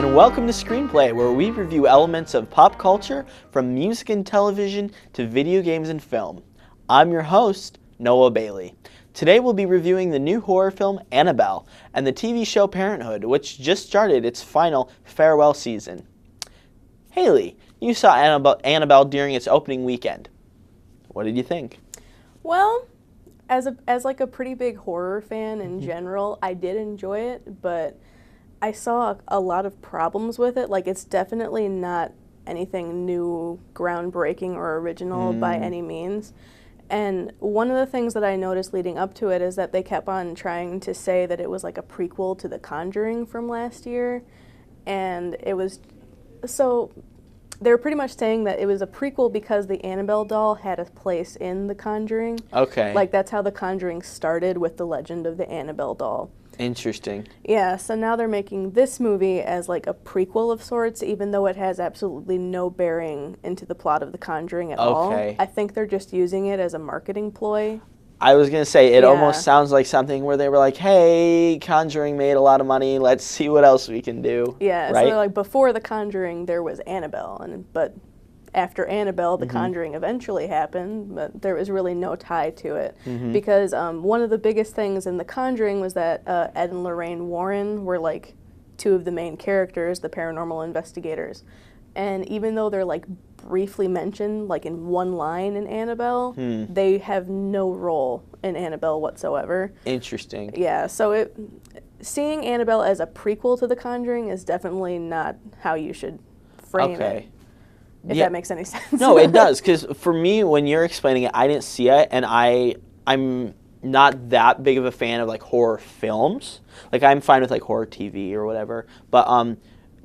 and welcome to ScreenPlay, where we review elements of pop culture from music and television to video games and film. I'm your host, Noah Bailey. Today we'll be reviewing the new horror film Annabelle and the TV show Parenthood, which just started its final farewell season. Haley, you saw Annabelle during its opening weekend. What did you think? Well, as a pretty big horror fan in general, I did enjoy it, but I saw a lot of problems with it. Like, it's definitely not anything new, groundbreaking, or original by any means. And one of the things that I noticed leading up to it is that they kept on trying to say that it was like a prequel to The Conjuring from last year. And it was, so they were pretty much saying that it was a prequel because the Annabelle doll had a place in The Conjuring. Okay. Like, that's how The Conjuring started, with the legend of the Annabelle doll. Interesting. Yeah, so now they're making this movie as like a prequel of sorts, even though it has absolutely no bearing into the plot of The Conjuring at all. I think they're just using it as a marketing ploy. I was going to say, it almost sounds like something where they were like, hey, Conjuring made a lot of money, let's see what else we can do. Yeah, right? So like before The Conjuring, there was Annabelle, but after Annabelle, The Conjuring eventually happened, but there was really no tie to it. Because one of the biggest things in The Conjuring was that Ed and Lorraine Warren were like two of the main characters, the paranormal investigators. And even though they're like briefly mentioned, like in one line in Annabelle, they have no role in Annabelle whatsoever. Interesting. Yeah, so seeing Annabelle as a prequel to The Conjuring is definitely not how you should frame it. If that makes any sense. No, it does, because for me, when you're explaining it, I didn't see it, and I'm not that big of a fan of like horror films. Like, I'm fine with like horror TV or whatever, but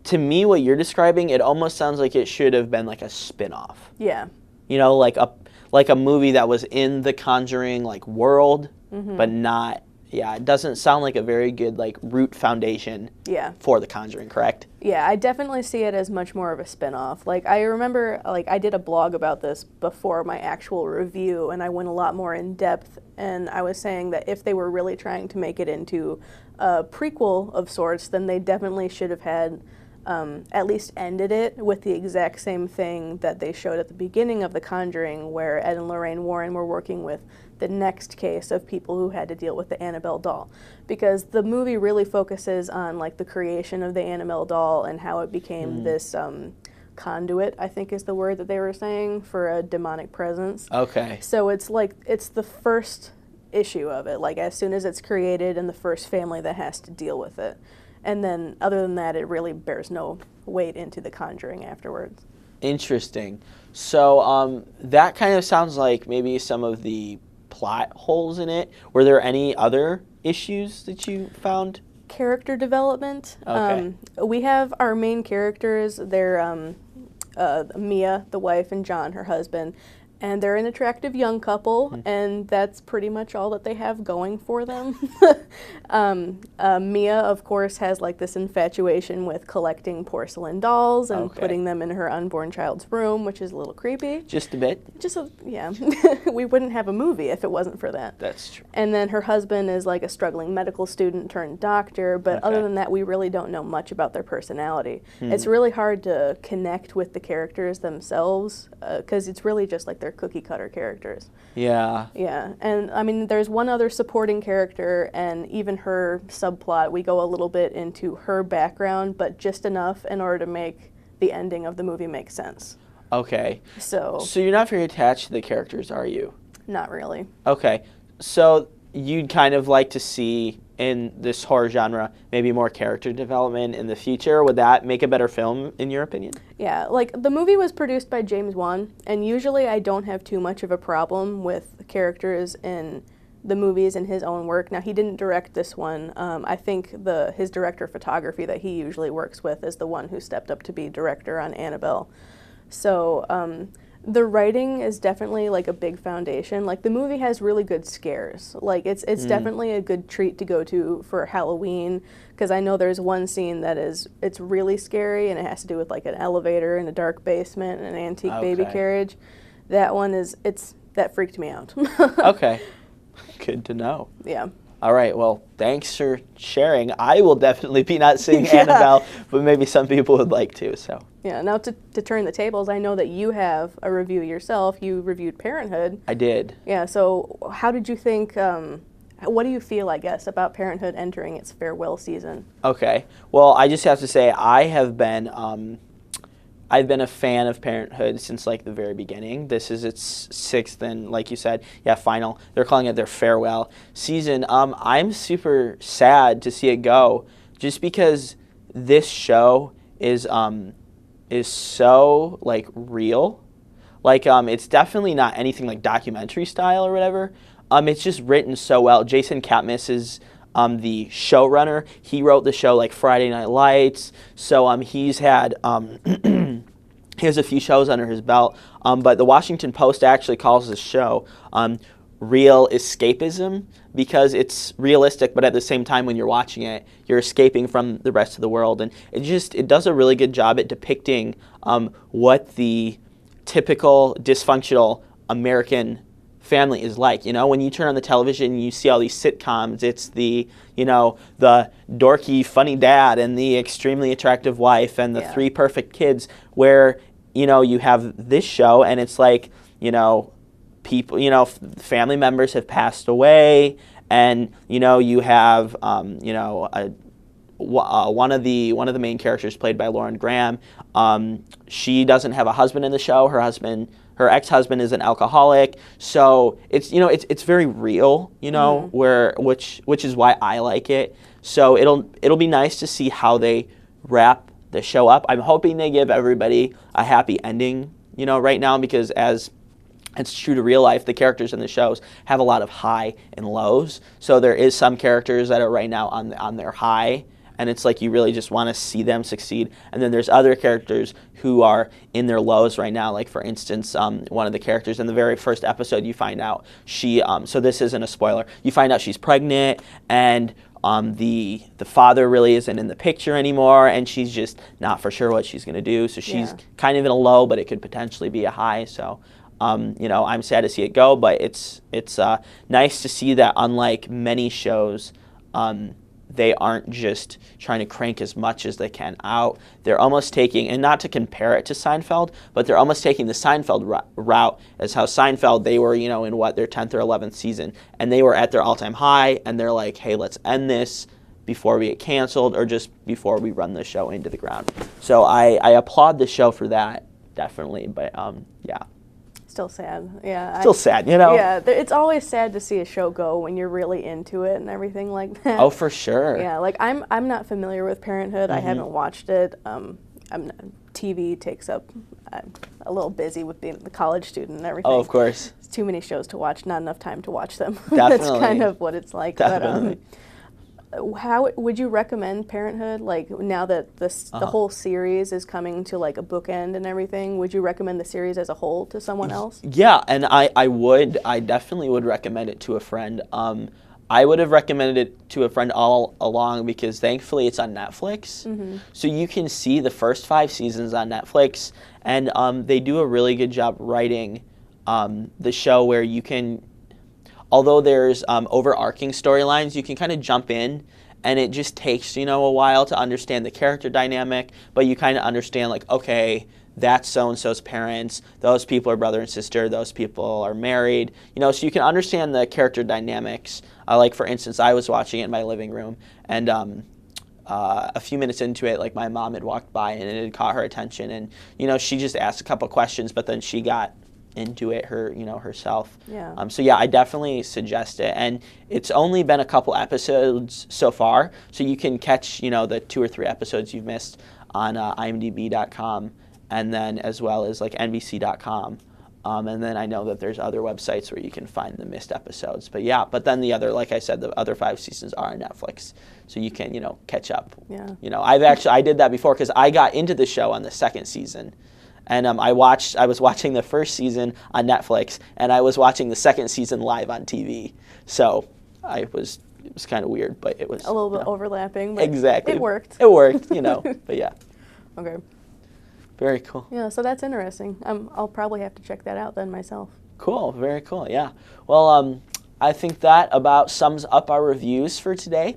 to me, what you're describing, it almost sounds like it should have been like a spin-off. Yeah. You know, like a movie that was in the Conjuring like world, but not. Yeah, it doesn't sound like a very good like root foundation for The Conjuring, correct? Yeah, I definitely see it as much more of a spin-off. Like, I remember, like, I did a blog about this before my actual review, and I went a lot more in depth, and I was saying that if they were really trying to make it into a prequel of sorts, then they definitely should have had at least ended it with the exact same thing that they showed at the beginning of The Conjuring, where Ed and Lorraine Warren were working with the next case of people who had to deal with the Annabelle doll. Because the movie really focuses on like the creation of the Annabelle doll and how it became this conduit, I think is the word that they were saying, for a demonic presence. Okay. So it's like, it's the first issue of it, like as soon as it's created, and the first family that has to deal with it. And then, other than that, it really bears no weight into The Conjuring afterwards. Interesting. So that kind of sounds like maybe some of the plot holes in it. Were there any other issues that you found? Character development. Okay. We have our main characters. They're Mia, the wife, and John, her husband. And they're an attractive young couple, and that's pretty much all that they have going for them. Mia, of course, has like this infatuation with collecting porcelain dolls and putting them in her unborn child's room, which is a little creepy. Just a bit? Just yeah. We wouldn't have a movie if it wasn't for that. That's true. And then her husband is like a struggling medical student turned doctor, but other than that, we really don't know much about their personality. It's really hard to connect with the characters themselves, because it's really just like they're cookie-cutter characters. Yeah. Yeah, and I mean, there's one other supporting character, and even her subplot, we go a little bit into her background, but just enough in order to make the ending of the movie make sense. Okay. So you're not very attached to the characters, are you? Not really. Okay. So you'd kind of like to see in this horror genre maybe more character development in the future. Would that make a better film, in your opinion? Yeah, like, the movie was produced by James Wan, and usually I don't have too much of a problem with characters in the movies in his own work. Now, he didn't direct this one. I think his director of photography that he usually works with is the one who stepped up to be director on Annabelle. So, the writing is definitely like a big foundation. Like, the movie has really good scares. Like, it's definitely a good treat to go to for Halloween, because I know there's one scene that it's really scary, and it has to do with like an elevator in a dark basement and an antique baby carriage. That one that freaked me out. Okay. Good to know. Yeah. All right, well, thanks for sharing. I will definitely be not seeing Yeah. Annabelle, but maybe some people would like to, so. Yeah, now to turn the tables, I know that you have a review yourself. You reviewed Parenthood. I did. Yeah, so how did you think, what do you feel, I guess, about Parenthood entering its farewell season? Okay, well, I just have to say I've been a fan of Parenthood since like the very beginning. This is its 6th and, like you said, final. They're calling it their farewell season. I'm super sad to see it go, just because this show is so like real. Like it's definitely not anything like documentary style or whatever. It's just written so well. Jason Katniss is the showrunner. He wrote the show like Friday Night Lights. So he's had he has a few shows under his belt. But the Washington Post actually calls this show real escapism, because it's realistic, but at the same time when you're watching it, you're escaping from the rest of the world. And it does a really good job at depicting what the typical dysfunctional American family is like. When you turn on the television and you see all these sitcoms, it's the the dorky funny dad and the extremely attractive wife and the 3 perfect kids, where you have this show and it's like people, family members have passed away, and you have one of the main characters, played by Lauren Graham. She doesn't have a husband in the show. Her ex-husband is an alcoholic. So it's very real, which is why I like it. So it'll be nice to see how they wrap the show up. I'm hoping they give everybody a happy ending, right now, because as it's true to real life, the characters in the shows have a lot of high and lows. So there is some characters that are right now on their high, and it's like you really just want to see them succeed. And then there's other characters who are in their lows right now. Like, for instance, one of the characters in the very first episode, you find out so this isn't a spoiler, you find out she's pregnant, and the father really isn't in the picture anymore, and she's just not for sure what she's going to do. So she's kind of in a low, but it could potentially be a high. So I'm sad to see it go, but it's nice to see that, unlike many shows, they aren't just trying to crank as much as they can out. They're almost taking, and not to compare it to Seinfeld, but they're almost taking the Seinfeld route, as how Seinfeld, they were, in their 10th or 11th season, and they were at their all-time high, and they're like, hey, let's end this before we get canceled, or just before we run the show into the ground. So I applaud the show for that, definitely, but yeah. Still sad, yeah. Still sad, Yeah, it's always sad to see a show go when you're really into it and everything like that. Oh, for sure. Yeah, like I'm not familiar with Parenthood. I haven't watched it. TV takes up. I'm a little busy with being the college student and everything. Oh, of course. It's too many shows to watch, not enough time to watch them. Definitely. That's kind of what it's like. Definitely. But, how would you recommend Parenthood? Like, now that the whole series is coming to like a bookend and everything, would you recommend the series as a whole to someone else? Yeah, and I would. I definitely would recommend it to a friend. I would have recommended it to a friend all along, because thankfully it's on Netflix. Mm-hmm. So you can see the first 5 seasons on Netflix, and they do a really good job writing the show, where you can, although there's overarching storylines, you can kind of jump in, and it just takes, a while to understand the character dynamic, but you kind of understand, like, okay, that's so-and-so's parents, those people are brother and sister, those people are married, so you can understand the character dynamics. Like, for instance, I was watching it in my living room, and a few minutes into it, like, my mom had walked by, and it had caught her attention, and, she just asked a couple questions, but then she got into it herself. Yeah. So yeah, I definitely suggest it, and it's only been a couple episodes so far, so you can catch the 2 or 3 episodes you've missed on imdb.com, and then as well as like nbc.com, and then I know that there's other websites where you can find the missed episodes. But yeah, but then the other, like I said, the other 5 seasons are on Netflix, so you can catch up. Yeah. I did that before, because I got into the show on the 2nd season. And I was watching the first season on Netflix, and I was watching the 2nd season live on TV. So it was kind of weird, but it was a little bit overlapping. But exactly. It worked. It worked, but yeah. Okay. Very cool. Yeah, so that's interesting. I'll probably have to check that out then myself. Cool. Very cool. Yeah. Well, I think that about sums up our reviews for today.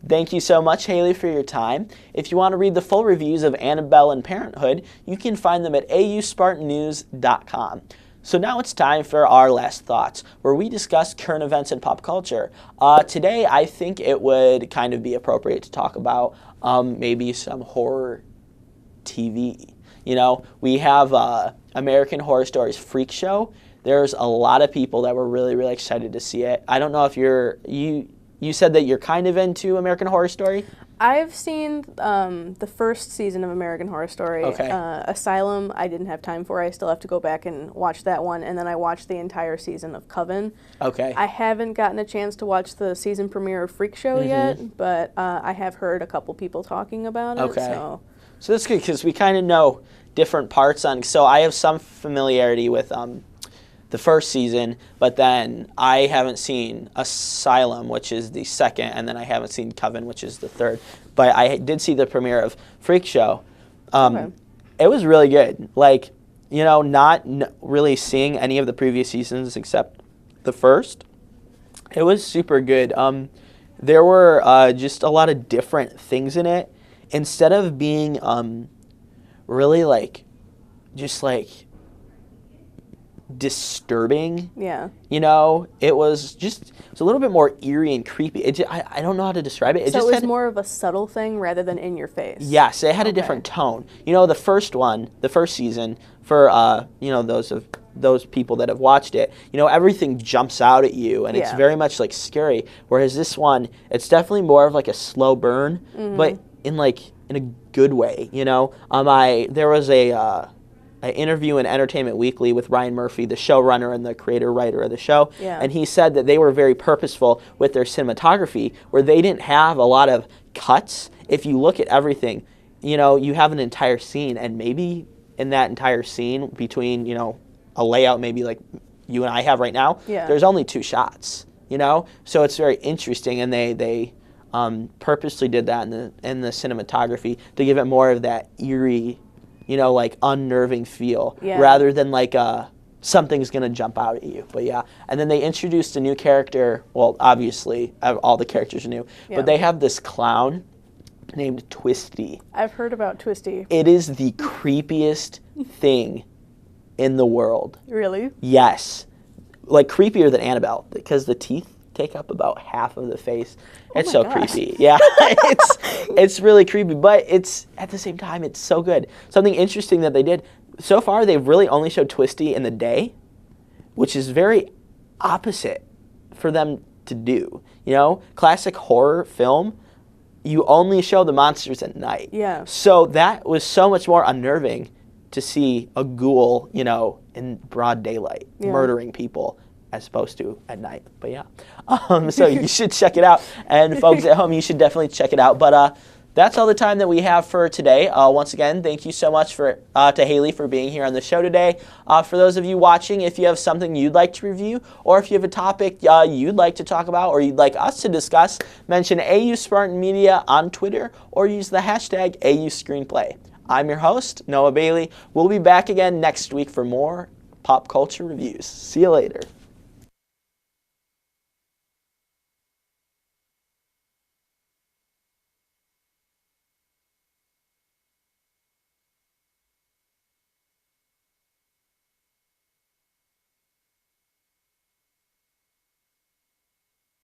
Thank you so much, Haley, for your time. If you want to read the full reviews of Annabelle and Parenthood, you can find them at auspartannews.com. So now it's time for our last thoughts, where we discuss current events and pop culture. Today, I think it would kind of be appropriate to talk about maybe some horror TV. You know, we have American Horror Story's Freak Show. There's a lot of people that were really, really excited to see it. I don't know if you said that you're kind of into American Horror Story? I've seen the first season of American Horror Story. Okay. Asylum, I didn't have time for. I still have to go back and watch that one. And then I watched the entire season of Coven. Okay. I haven't gotten a chance to watch the season premiere of Freak Show yet, but I have heard a couple people talking about it. Okay. So that's good because we kind of know different parts on. So I have some familiarity with the first season, but then I haven't seen Asylum, which is the second, and then I haven't seen Coven, which is the third. But I did see the premiere of Freak Show. Okay. It was really good. Like, you know, not really seeing any of the previous seasons except the first. It was super good. There were just a lot of different things in it. Instead of being really like, just like disturbing, yeah, you know, it was a little bit more eerie and creepy. I don't know how to describe it. So it was more of a subtle thing rather than in your face. Yes, it had a different tone. You know, the first season, for you know, those people that have watched it, you know, everything jumps out at you and it's very much like scary. Whereas this one, it's definitely more of like a slow burn, but in a good way. You know, there was an interview in Entertainment Weekly with Ryan Murphy, the showrunner and the creator-writer of the show, and he said that they were very purposeful with their cinematography, where they didn't have a lot of cuts. If you look at everything, you know, you have an entire scene, and maybe in that entire scene between, you know, a layout maybe like you and I have right now, there's only 2 shots, you know? So it's very interesting, and they purposely did that in the cinematography to give it more of that eerie, you know, like unnerving feel, rather than like something's gonna jump out at you. But yeah, and then they introduced a new character. Well, obviously all the characters are new, but they have this clown named Twisty. I've heard about Twisty. It is the creepiest thing in the world. Really? Yes, like creepier than Annabelle, because the teeth take up about half of the face. It's so creepy. Yeah, it's really creepy, but it's at the same time it's so good. Something interesting that they did so far, they've really only showed Twisty in the day, which is very opposite for them to do. You know, classic horror film, you only show the monsters at night. Yeah. So that was so much more unnerving to see a ghoul, you know, in broad daylight murdering people, as opposed to at night. But yeah, so you should check it out, and folks at home, you should definitely check it out. But that's all the time that we have for today. Once again, thank you so much to Haley for being here on the show today. For those of you watching, if you have something you'd like to review, or if you have a topic you'd like to talk about, or you'd like us to discuss, mention AU Spartan Media on Twitter, or use the hashtag AU ScreenPlay. I'm your host, Noah Bailey. We'll be back again next week for more pop culture reviews. See you later.